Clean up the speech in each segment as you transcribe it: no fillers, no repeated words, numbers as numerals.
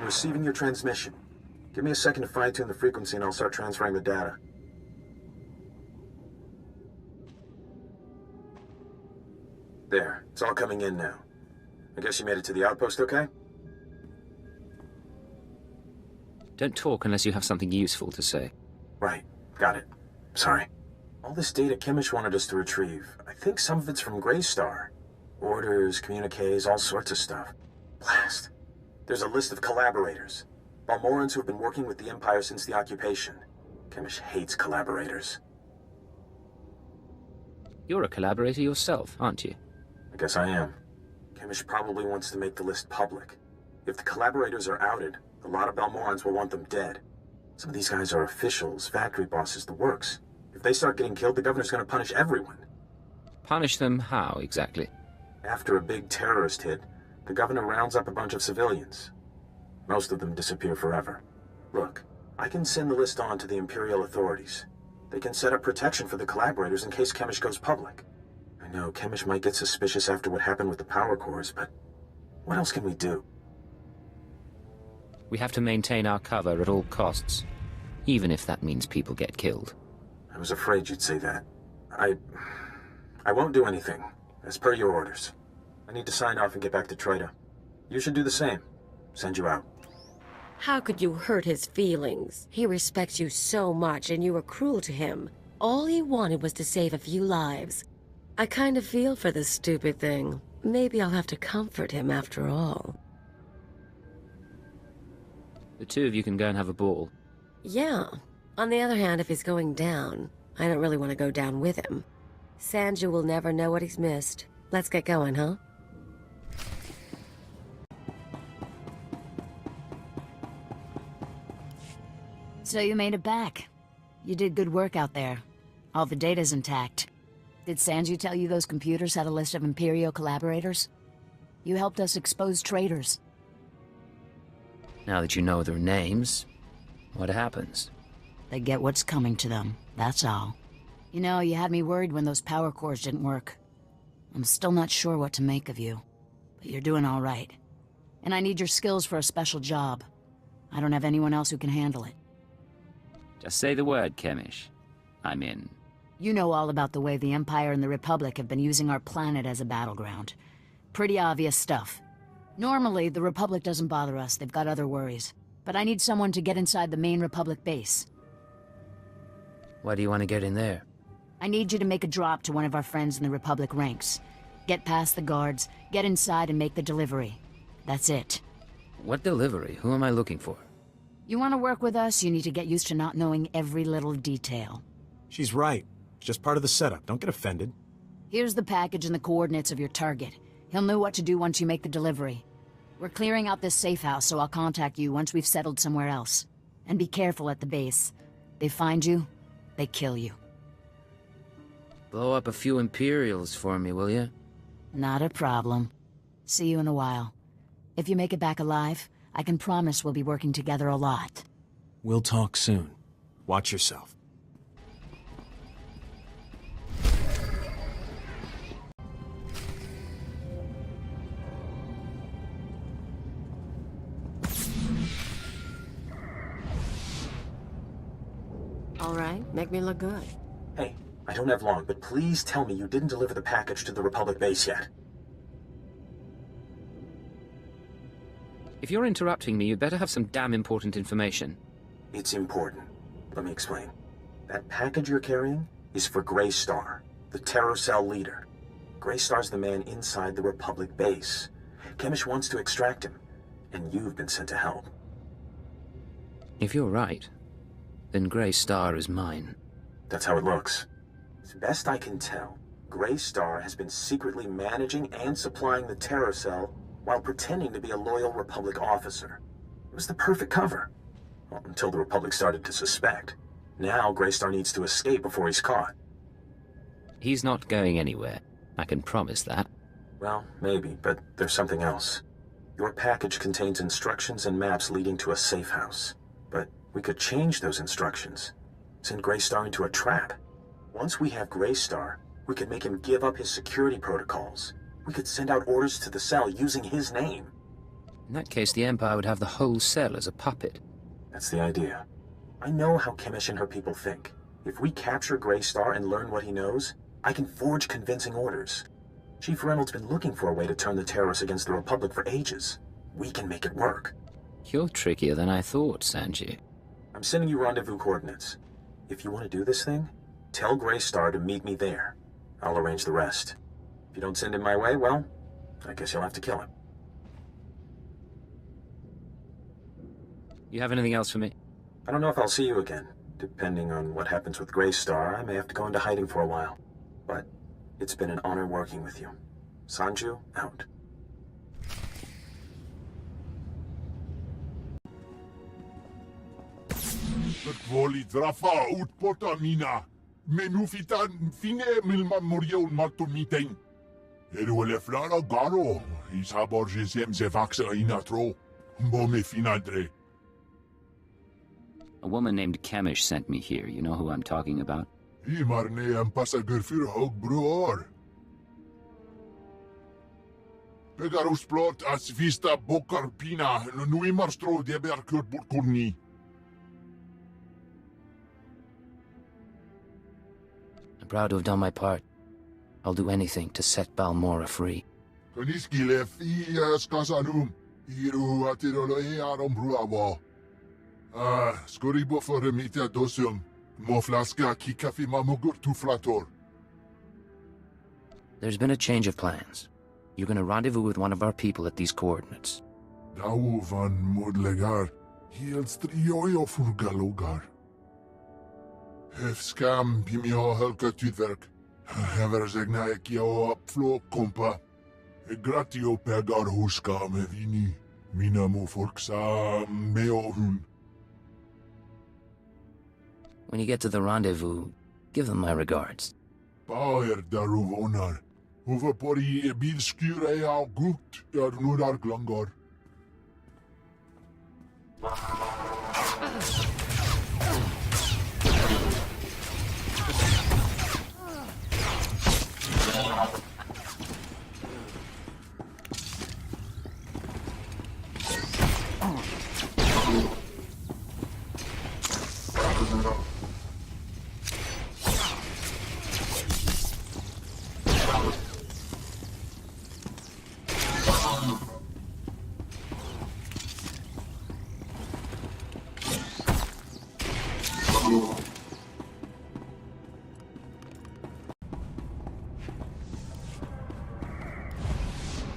I'm receiving your transmission. Give me a second to fine-tune the frequency and I'll start transferring the data. There, it's all coming in now. I guess you made it to the outpost okay? Don't talk unless you have something useful to say. Right, got it. Sorry. All this data Kimmich wanted us to retrieve, I think some of it's from Greystar. Orders, communiques, all sorts of stuff. Blast. There's a list of collaborators. Balmorans who have been working with the Empire since the occupation. Kimmich hates collaborators. You're a collaborator yourself, aren't you? I guess I am. Kimmich probably wants to make the list public. If the collaborators are outed, a lot of Balmorans will want them dead. Some of these guys are officials, factory bosses, the works. If they start getting killed, the governor's gonna punish everyone. Punish them how, exactly? After a big terrorist hit, the governor rounds up a bunch of civilians. Most of them disappear forever. Look, I can send the list on to the Imperial authorities. They can set up protection for the collaborators in case Kimmich goes public. I know Kimmich might get suspicious after what happened with the power cores, but what else can we do? We have to maintain our cover at all costs, even if that means people get killed. I was afraid you'd say that. I won't do anything, as per your orders. I need to sign off and get back to Trader. You should do the same. Send you out. How could you hurt his feelings? He respects you so much and you were cruel to him. All he wanted was to save a few lives. I kind of feel for this stupid thing. Maybe I'll have to comfort him after all. The two of you can go and have a ball. Yeah. On the other hand, if he's going down, I don't really want to go down with him. Sanju will never know what he's missed. Let's get going, huh? So you made it back. You did good work out there. All the data's intact. Did Sanju tell you those computers had a list of Imperial collaborators? You helped us expose traitors. Now that you know their names, what happens? They get what's coming to them, that's all. You know, you had me worried when those power cores didn't work. I'm still not sure what to make of you, but you're doing all right. And I need your skills for a special job. I don't have anyone else who can handle it. Just say the word, Kimmich. I'm in. You know all about the way the Empire and the Republic have been using our planet as a battleground. Pretty obvious stuff. Normally, the Republic doesn't bother us, they've got other worries. But I need someone to get inside the main Republic base. Why do you want to get in there? I need you to make a drop to one of our friends in the Republic ranks. Get past the guards, get inside and make the delivery. That's it. What delivery? Who am I looking for? You want to work with us, you need to get used to not knowing every little detail. She's right. It's just part of the setup. Don't get offended. Here's the package and the coordinates of your target. He'll know what to do once you make the delivery. We're clearing out this safe house, so I'll contact you once we've settled somewhere else. And be careful at the base. They find you, they kill you. Blow up a few Imperials for me, will you? Not a problem. See you in a while. If you make it back alive, I can promise we'll be working together a lot. We'll talk soon. Watch yourself. All right, make me look good. Hey, I don't have long, but please tell me you didn't deliver the package to the Republic base yet. If you're interrupting me, you'd better have some damn important information. It's important. Let me explain. That package you're carrying is for Greystar, the Terror Cell leader. Greystar's the man inside the Republic base. Kimmich wants to extract him, and you've been sent to help. If you're right, then Greystar is mine. That's how it looks. As best I can tell, Greystar has been secretly managing and supplying the Terror Cell while pretending to be a loyal Republic officer. It was the perfect cover. Well, until the Republic started to suspect. Now Greystar needs to escape before he's caught. He's not going anywhere. I can promise that. Well, maybe, but there's something else. Your package contains instructions and maps leading to a safe house. But we could change those instructions. Send Greystar into a trap. Once we have Greystar, we could make him give up his security protocols. We could send out orders to the cell using his name. In that case, the Empire would have the whole cell as a puppet. That's the idea. I know how Chemish and her people think. If we capture Greystar and learn what he knows, I can forge convincing orders. Chief Reynolds' been looking for a way to turn the terrorists against the Republic for ages. We can make it work. You're trickier than I thought, Sanju. I'm sending you rendezvous coordinates. If you want to do this thing, tell Greystar to meet me there. I'll arrange the rest. If you don't send him my way, well, I guess you'll have to kill him. You have anything else for me? I don't know if I'll see you again. Depending on what happens with Greystar, I may have to go into hiding for a while. But it's been an honor working with you. Sanju, out. Voli drafa ut pota mina. Menufitan fine milma morio matumiteng. Eruele flara garo. Isabor jesem zevaxa inatro. Mbome finadre. A woman named Chemish sent me here. You know who I'm talking about? Imarne am passager für hog broor. Pegarus plot as vista bokar pina. Nui marstro deber kurt burkurni. I'm proud to have done my part. I'll do anything to set Balmora free. Koniskile fias kasanum. Iru atirolo arom bruavo. Skoribo for remita dosum. Moflaska kikafi mamugur tu flator. There's been a change of plans. You're gonna rendezvous with one of our people at these coordinates. Dau van modlegar. Hiels trioio furgalogar. Hefskam pimio helka tutwerk. Hever zegna ekio upflo kompa. Gratio pegar huska me vini. Minamo forksa meohun. When you get to the rendezvous, give them my regards. Bauer daruvonar. Hoeveel pori bilskure al gut nudar glangor.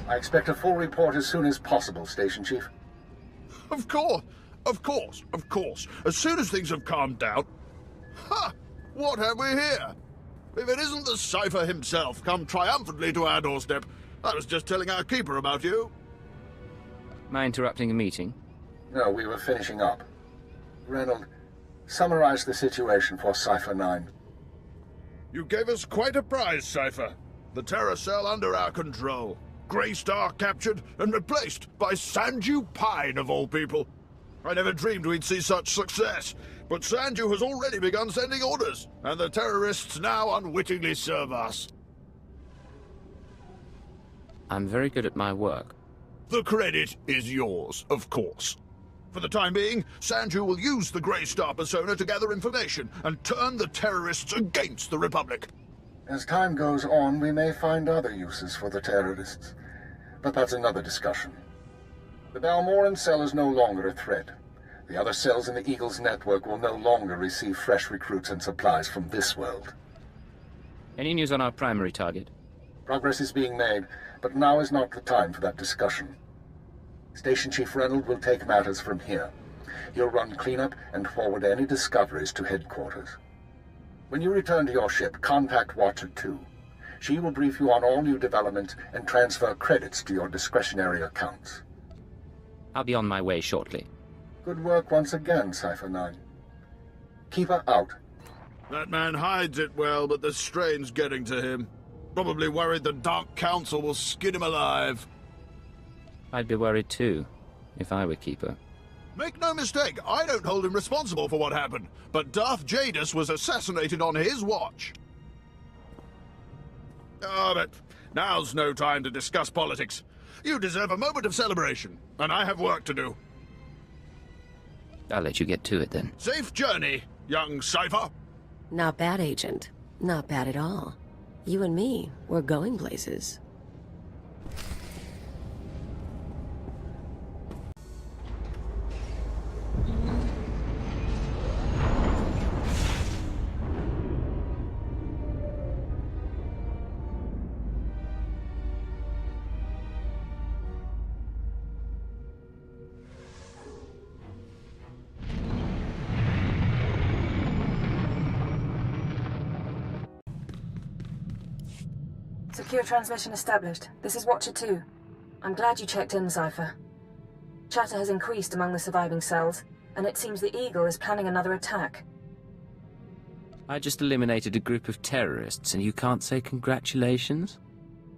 I expect a full report as soon as possible, Station Chief. Of course, of course, of course. As soon as things have calmed down. Ha! What have we here? If it isn't the Cypher himself come triumphantly to our doorstep. I was just telling our keeper about you. Am I interrupting a meeting? No, we were finishing up. Reynolds, summarize the situation for Cypher 9. You gave us quite a prize, Cypher. The Terror Cell under our control. Greystar captured and replaced by Sanju Pine, of all people. I never dreamed we'd see such success, but Sanju has already begun sending orders, and the terrorists now unwittingly serve us. I'm very good at my work. The credit is yours, of course. For the time being, Sanju will use the Greystar persona to gather information and turn the terrorists against the Republic. As time goes on, we may find other uses for the terrorists. But that's another discussion. The Balmoran cell is no longer a threat. The other cells in the Eagle's network will no longer receive fresh recruits and supplies from this world. Any news on our primary target? Progress is being made, but now is not the time for that discussion. Station Chief Reynolds will take matters from here. He'll run cleanup and forward any discoveries to headquarters. When you return to your ship, contact Watcher 2. She will brief you on all new developments and transfer credits to your discretionary accounts. I'll be on my way shortly. Good work once again, Cypher 9. Keep her out. That man hides it well, but the strain's getting to him. Probably worried the Dark Council will skin him alive. I'd be worried too, if I were Keeper. Make no mistake, I don't hold him responsible for what happened, but Darth Jadus was assassinated on his watch. Oh, but now's no time to discuss politics. You deserve a moment of celebration, and I have work to do. I'll let you get to it then. Safe journey, young Cypher. Not bad, Agent. Not bad at all. You and me, we're going places. Secure transmission established. This is Watcher 2. I'm glad you checked in, Cypher. Chatter has increased among the surviving cells, and it seems the Eagle is planning another attack. I just eliminated a group of terrorists, and you can't say congratulations?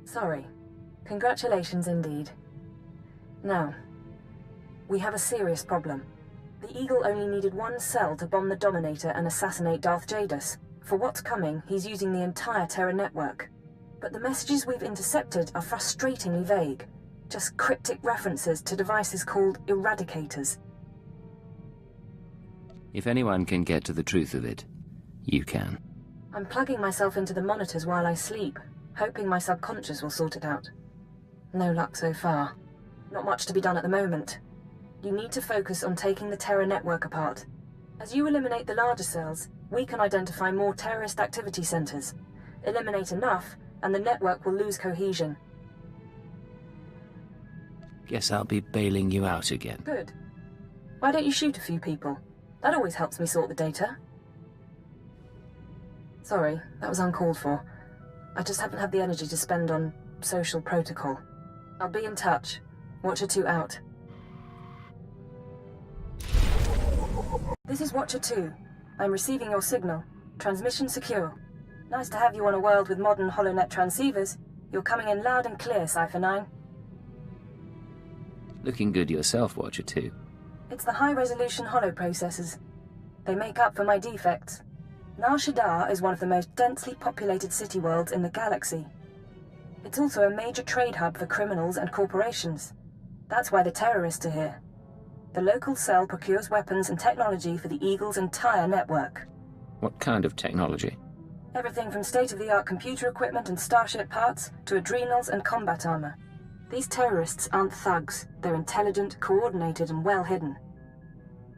Sorry. Congratulations indeed. Now, we have a serious problem. The Eagle only needed one cell to bomb the Dominator and assassinate Darth Jadus. For what's coming, he's using the entire Terra network. But the messages we've intercepted are frustratingly vague. Just cryptic references to devices called Eradicators. If anyone can get to the truth of it, you can. I'm plugging myself into the monitors while I sleep, hoping my subconscious will sort it out. No luck so far. Not much to be done at the moment. You need to focus on taking the Terra network apart. As you eliminate the larger cells, we can identify more terrorist activity centers. Eliminate enough, and the network will lose cohesion. Guess I'll be bailing you out again. Good. Why don't you shoot a few people? That always helps me sort the data. Sorry, that was uncalled for. I just haven't had the energy to spend on social protocol. I'll be in touch. Watcher 2 out. This is Watcher 2. I'm receiving your signal. Transmission secure. Nice to have you on a world with modern HoloNet transceivers. You're coming in loud and clear, Cypher 9. Looking good yourself, Watcher 2. It's the high-resolution holo processors. They make up for my defects. Nar Shaddaa is one of the most densely populated city worlds in the galaxy. It's also a major trade hub for criminals and corporations. That's why the terrorists are here. The local cell procures weapons and technology for the Eagle's entire network. What kind of technology? Everything from state-of-the-art computer equipment and starship parts to adrenals and combat armor. These terrorists aren't thugs. They're intelligent, coordinated, and well hidden.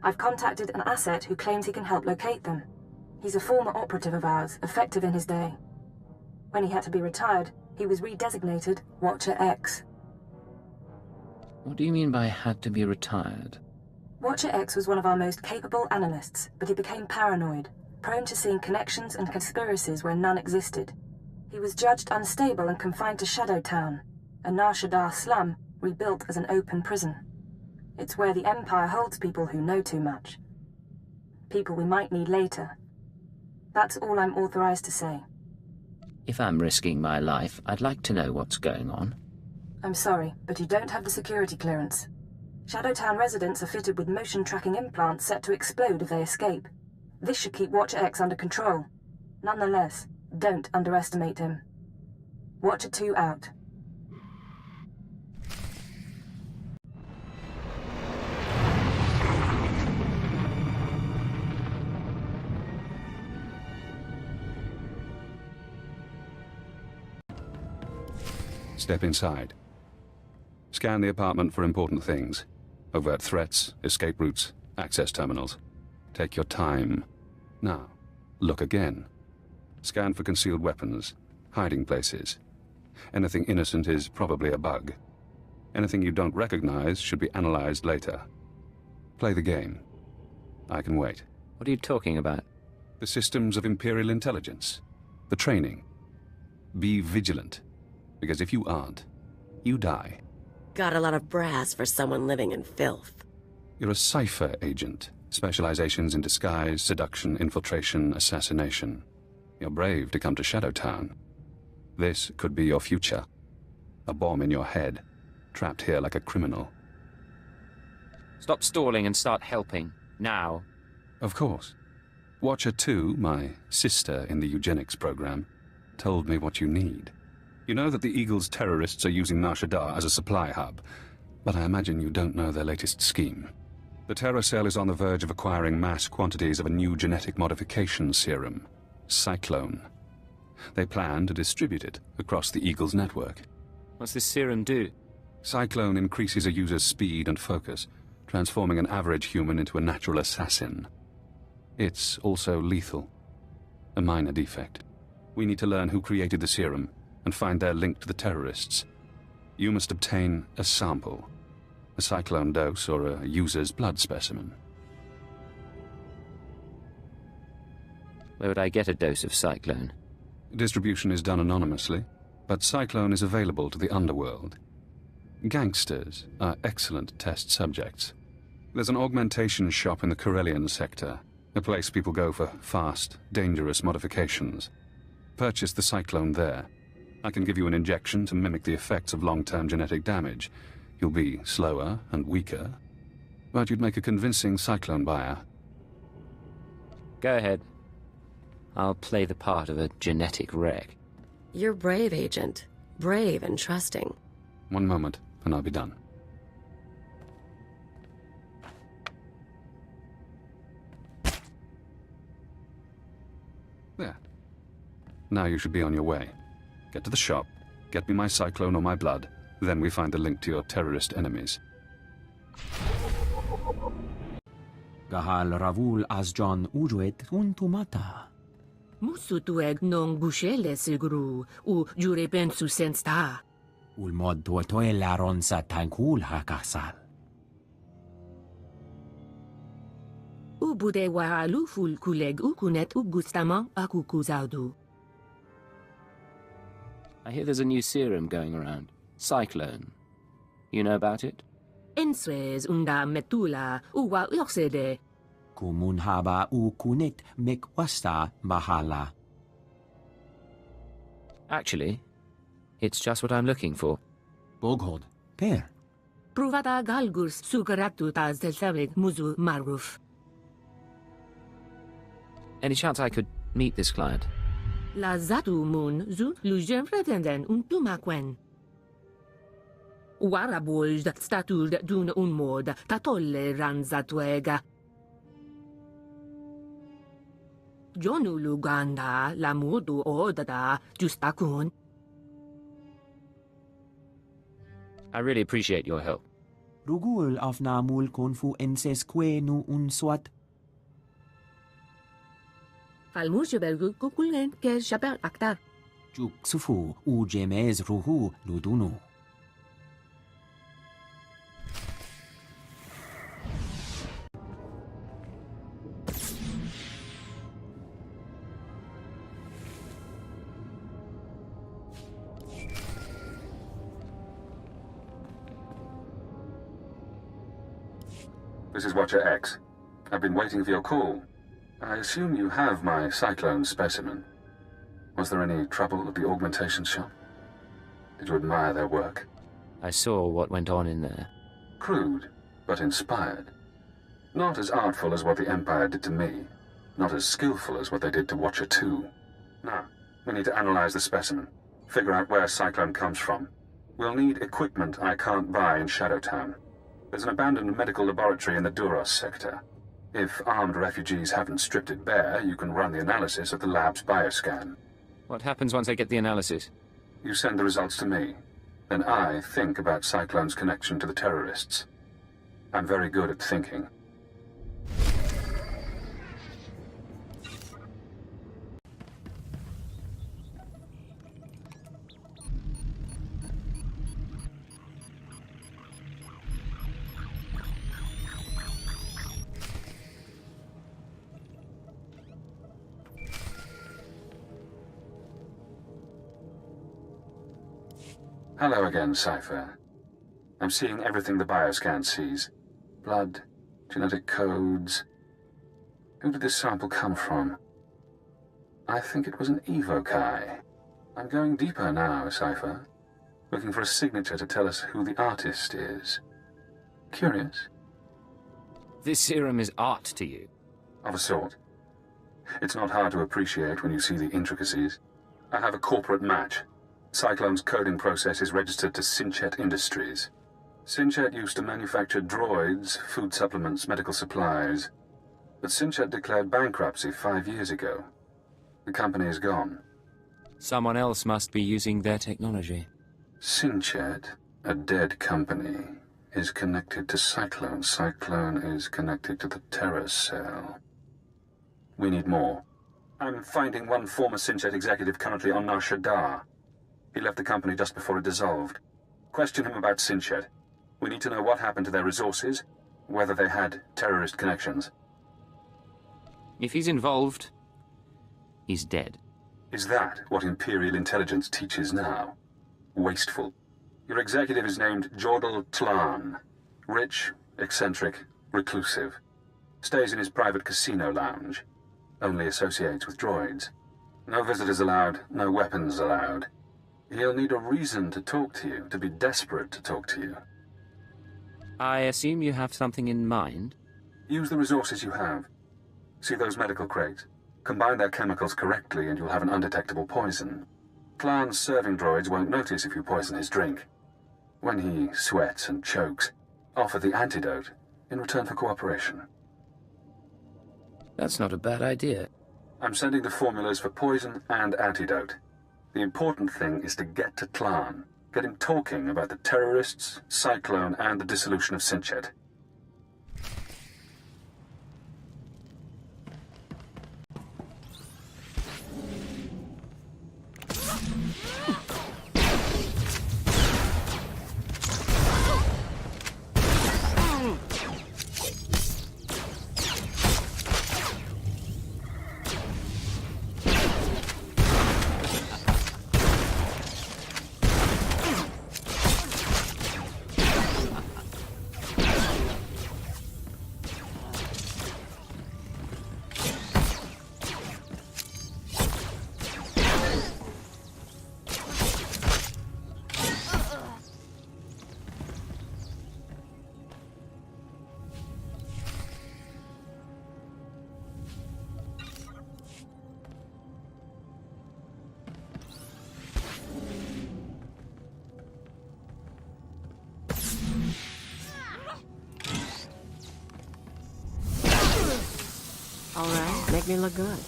I've contacted an asset who claims he can help locate them. He's a former operative of ours, effective in his day. When he had to be retired, he was redesignated Watcher X. What do you mean by had to be retired? Watcher X was one of our most capable analysts, but he became paranoid, prone to seeing connections and conspiracies where none existed. He was judged unstable and confined to Shadow Town, a Nar Shaddaa slum rebuilt as an open prison. It's where the Empire holds people who know too much. People we might need later. That's all I'm authorized to say. If I'm risking my life, I'd like to know what's going on. I'm sorry, but you don't have the security clearance. Shadowtown residents are fitted with motion tracking implants set to explode if they escape. This should keep Watcher X under control. Nonetheless, don't underestimate him. Watcher 2 out. Step inside. Scan the apartment for important things. Overt threats, escape routes, access terminals. Take your time. Now, look again. Scan for concealed weapons, hiding places. Anything innocent is probably a bug. Anything you don't recognize should be analyzed later. Play the game. I can wait. What are you talking about? The systems of Imperial intelligence. The training. Be vigilant. Because if you aren't, you die. Got a lot of brass for someone living in filth. You're a cipher agent. Specializations in disguise, seduction, infiltration, assassination. You're brave to come to Shadowtown. This could be your future. A bomb in your head, trapped here like a criminal. Stop stalling and start helping. Now. Of course. Watcher 2, my sister in the eugenics program, told me what you need. You know that the Eagle's terrorists are using Nar Shaddaa as a supply hub, but I imagine you don't know their latest scheme. The Terror Cell is on the verge of acquiring mass quantities of a new genetic modification serum, Cyclone. They plan to distribute it across the Eagle's network. What's this serum do? Cyclone increases a user's speed and focus, transforming an average human into a natural assassin. It's also lethal. A minor defect. We need to learn who created the serum and find their link to the terrorists. You must obtain a sample. A Cyclone dose or a user's blood specimen. Where would I get a dose of Cyclone? Distribution is done anonymously, but Cyclone is available to the underworld. Gangsters are excellent test subjects. There's an augmentation shop in the Corellian sector, a place people go for fast, dangerous modifications. Purchase the Cyclone there. I can give you an injection to mimic the effects of long-term genetic damage. You'll be slower and weaker, but you'd make a convincing Cyclone buyer. Go ahead. I'll play the part of a genetic wreck. You're brave, Agent. Brave and trusting. One moment, and I'll be done. There. Now you should be on your way. Get to the shop, get me my Cyclone or my blood, then we find the link to your terrorist enemies. Gahal Ravul Asjon Ujuet Untumata. Musutueg non gushele sigru, u jure pensu sensta. Ulmod tuotoe laron sa tankul hakasal. Ubude wa aluful kuleg ukunet ugustama akukuzaudu. I hear there's a new serum going around. Cyclone. You know about it? Enswez unda metula uwa yoxede. Kumun haba u kunet mekwasta mahala. Actually, it's just what I'm looking for. Boghod, per. Pruvata galgus sugaratu taz del savig muzu maruf. Any chance I could meet this client? La zatu mun zu lujem pretenden untumakwen. Waraboj statul dun unmod tatolle ranzatuega. Jonu luganda la modu odada justakun. I really appreciate your help. Rugul afnamul konfu enses kwenu unswat. Falmusjebelgu kukulen ke shabel aktar. Juk sufu u jemez ruhu ludunu. This is Watcher X. I've been waiting for your call. I assume you have my Cyclone specimen. Was there any trouble at the augmentation shop? Did you admire their work? I saw what went on in there. Crude, but inspired. Not as artful as what the Empire did to me. Not as skillful as what they did to Watcher 2. Now, we need to analyze the specimen. Figure out where Cyclone comes from. We'll need equipment I can't buy in Shadowtown. There's an abandoned medical laboratory in the Duros sector. If armed refugees haven't stripped it bare, you can run the analysis of the lab's bioscan. What happens once I get the analysis? You send the results to me. Then I think about Cyclone's connection to the terrorists. I'm very good at thinking. Hello again, Cypher. I'm seeing everything the bioscan sees. Blood, genetic codes. Who did this sample come from? I think it was an evokai. I'm going deeper now, Cypher. Looking for a signature to tell us who the artist is. Curious? This serum is art to you? Of a sort. It's not hard to appreciate when you see the intricacies. I have a corporate match. Cyclone's coding process is registered to Sinchet Industries. Sinchet used to manufacture droids, food supplements, medical supplies. But Sinchet declared bankruptcy 5 years ago. The company is gone. Someone else must be using their technology. Sinchet, a dead company, is connected to Cyclone. Cyclone is connected to the Terror Cell. We need more. I'm finding one former Sinchet executive currently on Nar Shaddaa. He left the company just before it dissolved. Question him about Sinchet. We need to know what happened to their resources, whether they had terrorist connections. If he's involved, he's dead. Is that what Imperial intelligence teaches now? Wasteful. Your executive is named Jordal Tlan. Rich, eccentric, reclusive. Stays in his private casino lounge. Only associates with droids. No visitors allowed, no weapons allowed. He'll need a reason to talk to you, to be desperate to talk to you. I assume you have something in mind? Use the resources you have. See those medical crates? Combine their chemicals correctly and you'll have an undetectable poison. Tlan's serving droids won't notice if you poison his drink. When he sweats and chokes, offer the antidote in return for cooperation. That's not a bad idea. I'm sending the formulas for poison and antidote. The important thing is to get to Tlan. Get him talking about the terrorists, Cyclone, and the dissolution of Sinchet. All right, make me look good.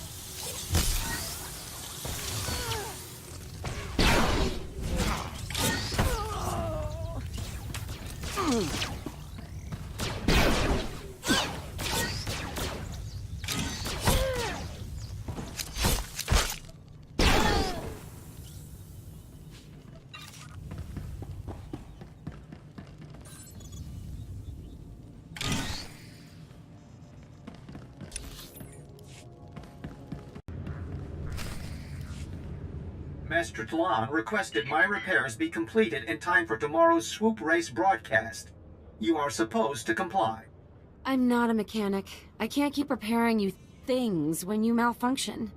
Master Tlan requested my repairs be completed in time for tomorrow's swoop race broadcast. You are supposed to comply. I'm not a mechanic. I can't keep repairing you things when you malfunction.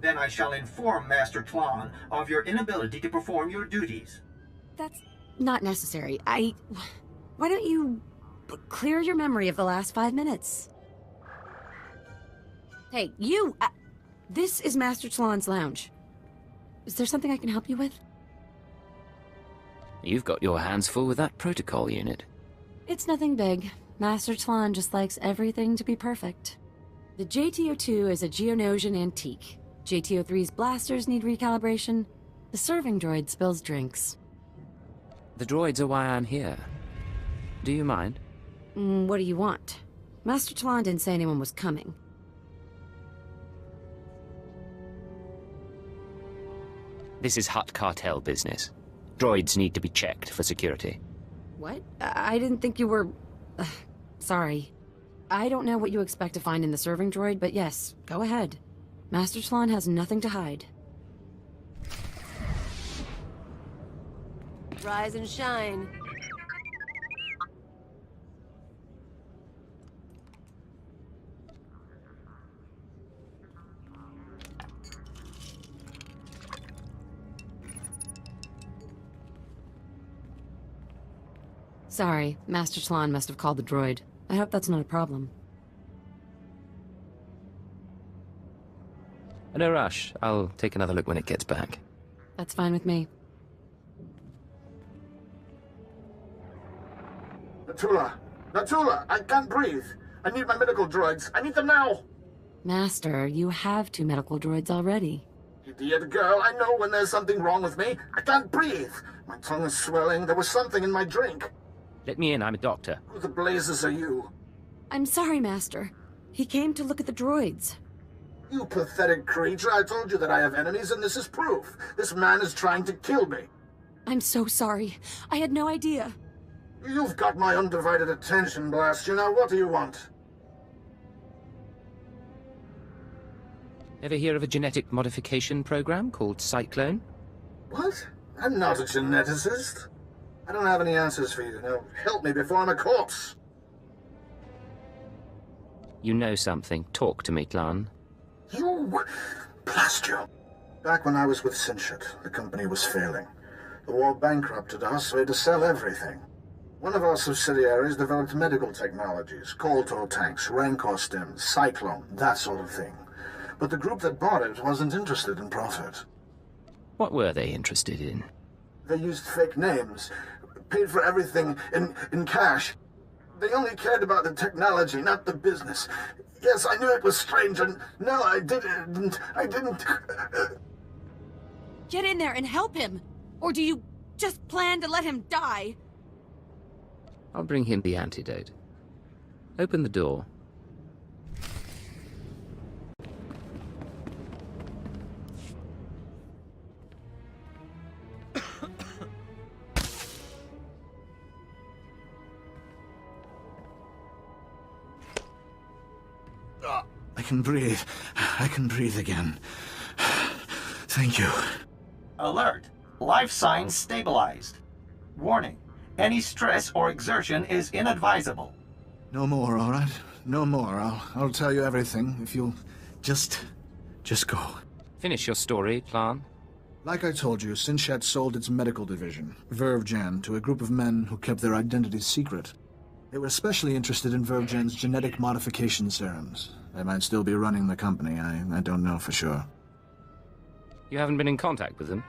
Then I shall inform Master Tlan of your inability to perform your duties. That's not necessary. Why don't you clear your memory of the last 5 minutes? Hey, you! This is Master Tlan's lounge. Is there something I can help you with? You've got your hands full with that protocol unit. It's nothing big. Master Tlan just likes everything to be perfect. The JTO2 is a Geonosian antique. JTO3's blasters need recalibration. The serving droid spills drinks. The droids are why I'm here. Do you mind? What do you want? Master Tlan didn't say anyone was coming. This is Hutt cartel business. Droids need to be checked for security. What? I didn't think you were... sorry. I don't know what you expect to find in the serving droid, but yes, go ahead. Master Tlan has nothing to hide. Rise and shine. Sorry, Master Tlan must have called the droid. I hope that's not a problem. No rush. I'll take another look when it gets back. That's fine with me. Natula! Natula! I can't breathe! I need my medical droids! I need them now! Master, you have 2 medical droids already. Idiot girl, I know when there's something wrong with me. I can't breathe! My tongue is swelling. There was something in my drink. Let me in, I'm a doctor. Who the blazes are you? I'm sorry, Master. He came to look at the droids. You pathetic creature, I told you that I have enemies, and this is proof. This man is trying to kill me. I'm so sorry. I had no idea. You've got my undivided attention, blast you. Now what do you want? Ever hear of a genetic modification program called Cyclone? What? I'm not a geneticist. I don't have any answers for you. Now help me before I'm a corpse. You know something. Talk to me, Clan. You... blast you. Back when I was with Sinchet, the company was failing. The war bankrupted us, so we had to sell everything. One of our subsidiaries developed medical technologies, Koltor tanks, Rancor stems, Cyclone, that sort of thing. But the group that bought it wasn't interested in profit. What were they interested in? They used fake names, paid for everything in cash. They only cared about the technology, not the business. Yes, I knew it was strange, and no, I didn't. Get in there and help him! Or do you just plan to let him die? I'll bring him the antidote. Open the door. I can breathe. I can breathe again. Thank you. Alert. Life signs stabilized. Warning. Any stress or exertion is inadvisable. No more, all right? No more. I'll tell you everything if you'll just go. Finish your story, Clan. Like I told you, Sinchet sold its medical division, Vervjan, to a group of men who kept their identities secret. They were especially interested in Vervjan's genetic modification serums. They might still be running the company. I don't know for sure. You haven't been in contact with them?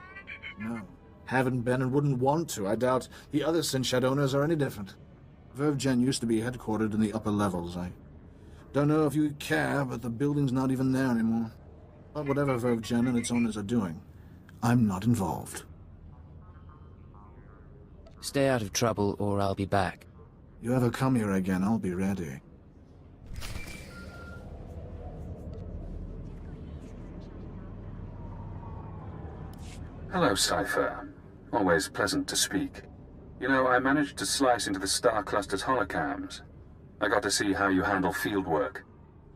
No. Haven't been and wouldn't want to. I doubt the other Sinchet owners are any different. Vervjan used to be headquartered in the upper levels. I don't know if you care, but the building's not even there anymore. But whatever Vervjan and its owners are doing, I'm not involved. Stay out of trouble or I'll be back. You ever come here again, I'll be ready. Hello, Cypher. Always pleasant to speak. You know, I managed to slice into the Star Cluster's holocams. I got to see how you handle field work.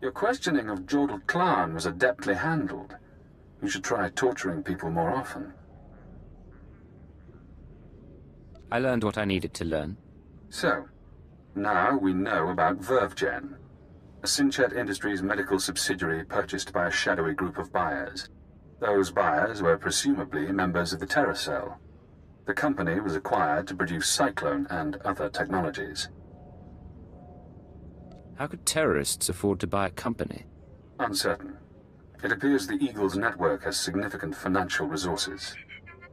Your questioning of Jordal Clan was adeptly handled. You should try torturing people more often. I learned what I needed to learn. So, now we know about Vervjan, a Sinchet Industries medical subsidiary purchased by a shadowy group of buyers. Those buyers were presumably members of the Terracell. The company was acquired to produce Cyclone and other technologies. How could terrorists afford to buy a company? Uncertain. It appears the Eagle's network has significant financial resources.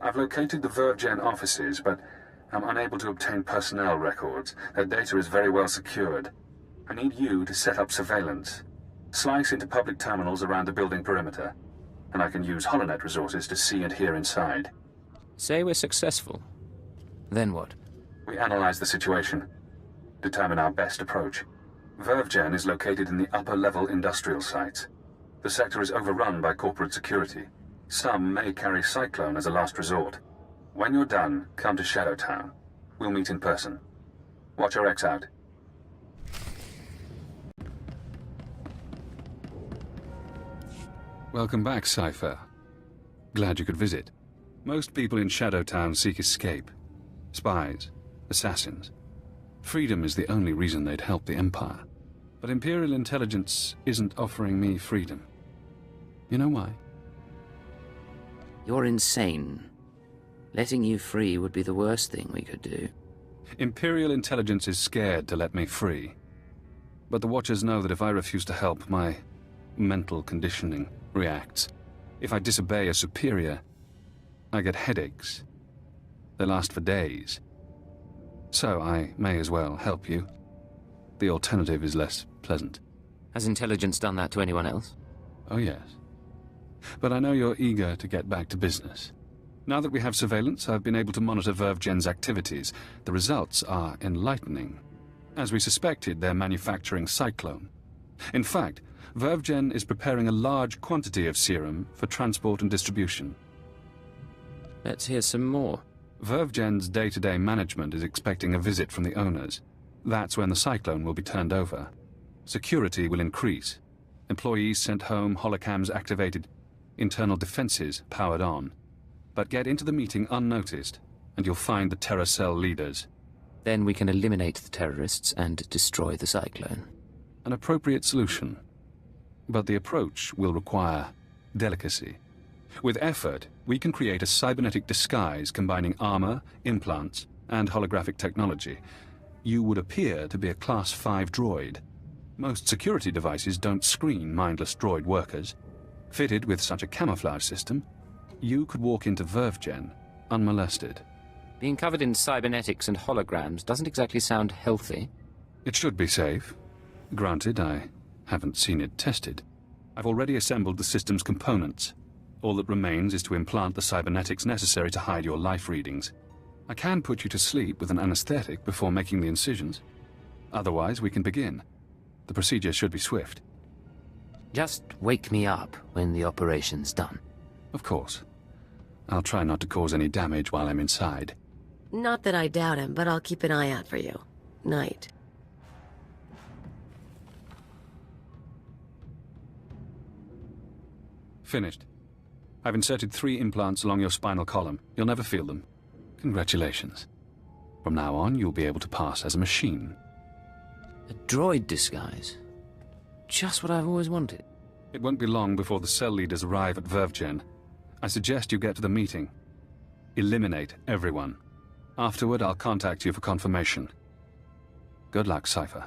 I've located the Vervjan offices, but I'm unable to obtain personnel records. Their data is very well secured. I need you to set up surveillance. Slice into public terminals around the building perimeter, and I can use HoloNet resources to see and hear inside. Say we're successful. Then what? We analyze the situation, determine our best approach. Vervjan is located in the upper-level industrial sites. The sector is overrun by corporate security. Some may carry Cyclone as a last resort. When you're done, come to Shadowtown. We'll meet in person. Watch your X out. Welcome back, Cypher. Glad you could visit. Most people in Shadowtown seek escape. Spies, assassins. Freedom is the only reason they'd help the Empire. But Imperial intelligence isn't offering me freedom. You know why? You're insane. Letting you free would be the worst thing we could do. Imperial intelligence is scared to let me free. But the Watchers know that if I refuse to help, my mental conditioning reacts. If I disobey a superior, I get headaches. They last for days. So I may as well help you. The alternative is less pleasant. Has intelligence done that to anyone else? Oh yes. But I know you're eager to get back to business. Now that we have surveillance, I've been able to monitor VerveGen's activities. The results are enlightening. As we suspected, they're manufacturing Cyclone. In fact, VerveGen is preparing a large quantity of serum for transport and distribution. Let's hear some more. VerveGen's day-to-day management is expecting a visit from the owners. That's when the Cyclone will be turned over. Security will increase. Employees sent home, holocams activated, internal defenses powered on. But get into the meeting unnoticed, and you'll find the Terror Cell leaders. Then we can eliminate the terrorists and destroy the Cyclone. An appropriate solution. But the approach will require delicacy. With effort, we can create a cybernetic disguise combining armor, implants, and holographic technology. You would appear to be a Class 5 droid. Most security devices don't screen mindless droid workers. Fitted with such a camouflage system, you could walk into VerveGen unmolested. Being covered in cybernetics and holograms doesn't exactly sound healthy. It should be safe. Granted, I haven't seen it tested. I've already assembled the system's components. All that remains is to implant the cybernetics necessary to hide your life readings. I can put you to sleep with an anesthetic before making the incisions. Otherwise, we can begin. The procedure should be swift. Just wake me up when the operation's done. Of course. I'll try not to cause any damage while I'm inside. Not that I doubt him, but I'll keep an eye out for you. Night. Finished. I've inserted 3 implants along your spinal column. You'll never feel them. Congratulations. From now on, you'll be able to pass as a machine. A droid disguise? Just what I've always wanted. It won't be long before the cell leaders arrive at VerveGen. I suggest you get to the meeting. Eliminate everyone. Afterward, I'll contact you for confirmation. Good luck, Cypher.